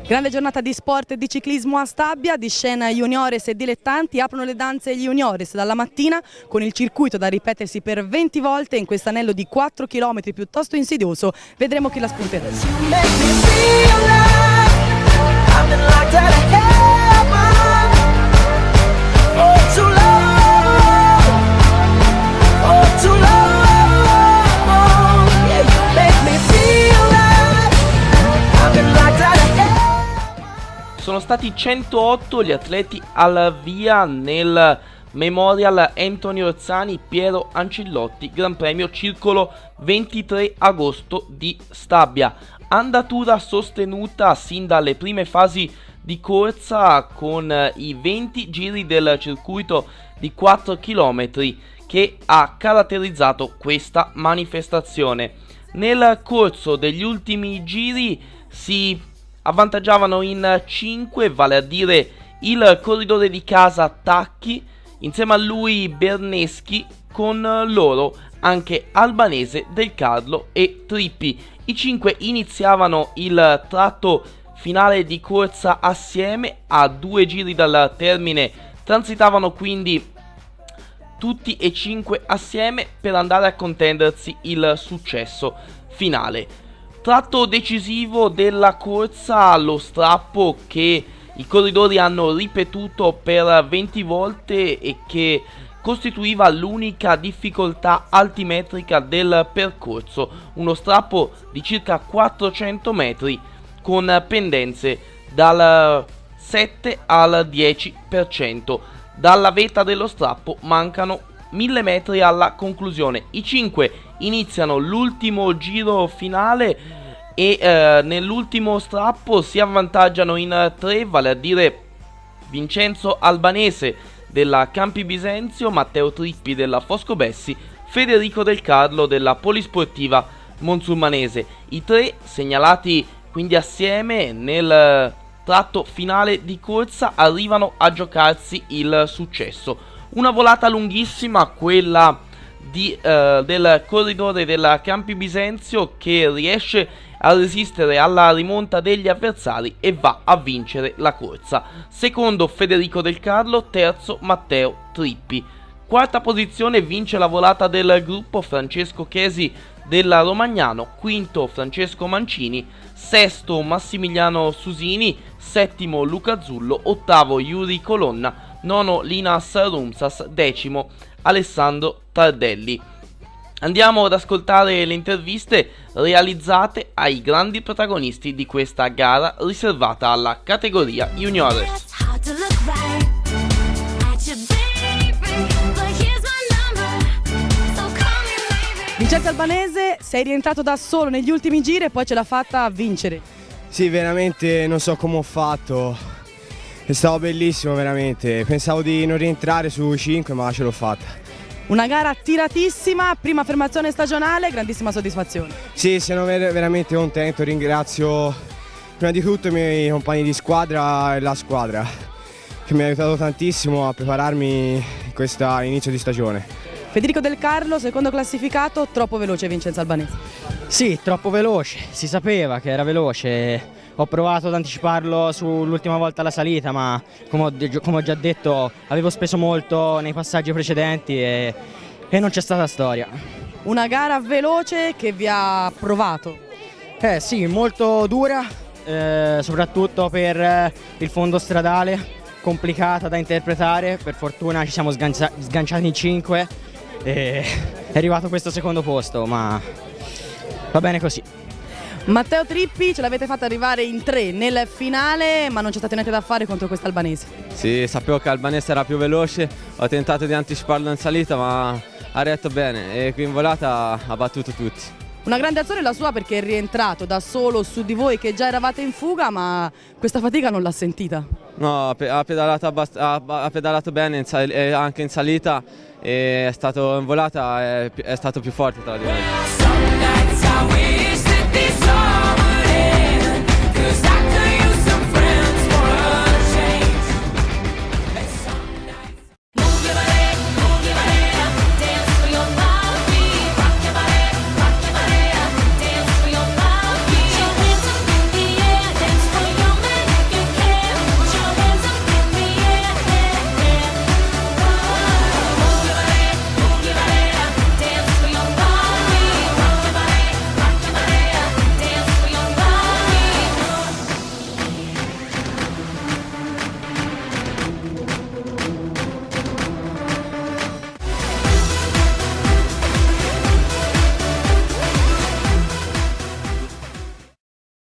Grande giornata di sport e di ciclismo a Stabia, di scena juniores e dilettanti, aprono le danze gli juniores dalla mattina con il circuito da ripetersi per 20 volte in questo anello di 4 km piuttosto insidioso. Vedremo chi la spunterà. Sono stati 108 gli atleti al via nel Memorial Anthony Orsani Piero Ancillotti Gran Premio Circolo 23 agosto di Stabia. Andatura sostenuta sin dalle prime fasi di corsa con i 20 giri del circuito di 4 km che ha caratterizzato questa manifestazione. Nel corso degli ultimi giri si avvantaggiavano in 5, vale a dire il corridore di casa Tacchi, insieme a lui Berneschi, con loro anche Albanese, Del Carlo e Trippi. I 5 iniziavano il tratto finale di corsa assieme, a 2 giri dal termine transitavano quindi tutti e 5 assieme per andare a contendersi il successo finale. Tratto decisivo della corsa, lo strappo che i corridori hanno ripetuto per 20 volte e che costituiva l'unica difficoltà altimetrica del percorso, uno strappo di circa 400 metri con pendenze dal 7 al 10%. Dalla vetta dello strappo mancano 1000 metri alla conclusione. I 5 iniziano l'ultimo giro finale e nell'ultimo strappo si avvantaggiano in 3, vale a dire Vincenzo Albanese della Campi Bisenzio, Matteo Trippi della Foscobessi, Federico Del Carlo della Polisportiva Monsulmanese. I 3 segnalati quindi assieme nel tratto finale di corsa arrivano a giocarsi il successo. Una volata lunghissima quella del corridore della Campi Bisenzio, che riesce a resistere alla rimonta degli avversari e va a vincere la corsa. Secondo Federico Del Carlo, terzo Matteo Trippi. Quarta posizione vince la volata del gruppo Francesco Chesi della Romagnano, quinto Francesco Mancini, sesto Massimiliano Susini, settimo Luca Zullo, ottavo Yuri Colonna, nono Linas Rumsas, decimo Alessandro Tardelli. Andiamo ad ascoltare le interviste realizzate ai grandi protagonisti di questa gara riservata alla categoria juniores. Vincenzo Albanese, sei rientrato da solo negli ultimi giri e poi ce l'ha fatta a vincere. Sì, veramente non so come ho fatto, è stato bellissimo veramente, pensavo di non rientrare su 5 ma ce l'ho fatta. Una gara tiratissima, prima affermazione stagionale, grandissima soddisfazione. Sì, sono veramente contento, ringrazio prima di tutto i miei compagni di squadra e la squadra che mi ha aiutato tantissimo a prepararmi in questo inizio di stagione. Federico Del Carlo, secondo classificato, troppo veloce Vincenzo Albanese. Sì, troppo veloce, si sapeva che era veloce. Ho provato ad anticiparlo sull'ultima volta alla salita, ma come ho già detto avevo speso molto nei passaggi precedenti e non c'è stata storia. Una gara veloce che vi ha provato. Sì, molto dura, soprattutto per il fondo stradale, complicata da interpretare. Per fortuna ci siamo sganciati in 5 e è arrivato questo secondo posto, ma va bene così. Matteo Trippi, ce l'avete fatta arrivare in 3 nel finale, ma non c'è stato niente da fare contro questo Albanese. Sì, sapevo che Albanese era più veloce, ho tentato di anticiparlo in salita ma ha retto bene e qui in volata ha battuto tutti. Una grande azione la sua perché è rientrato da solo su di voi che già eravate in fuga, ma questa fatica non l'ha sentita. No, ha pedalato bene anche in salita e è stato in volata, è stato più forte tra di noi.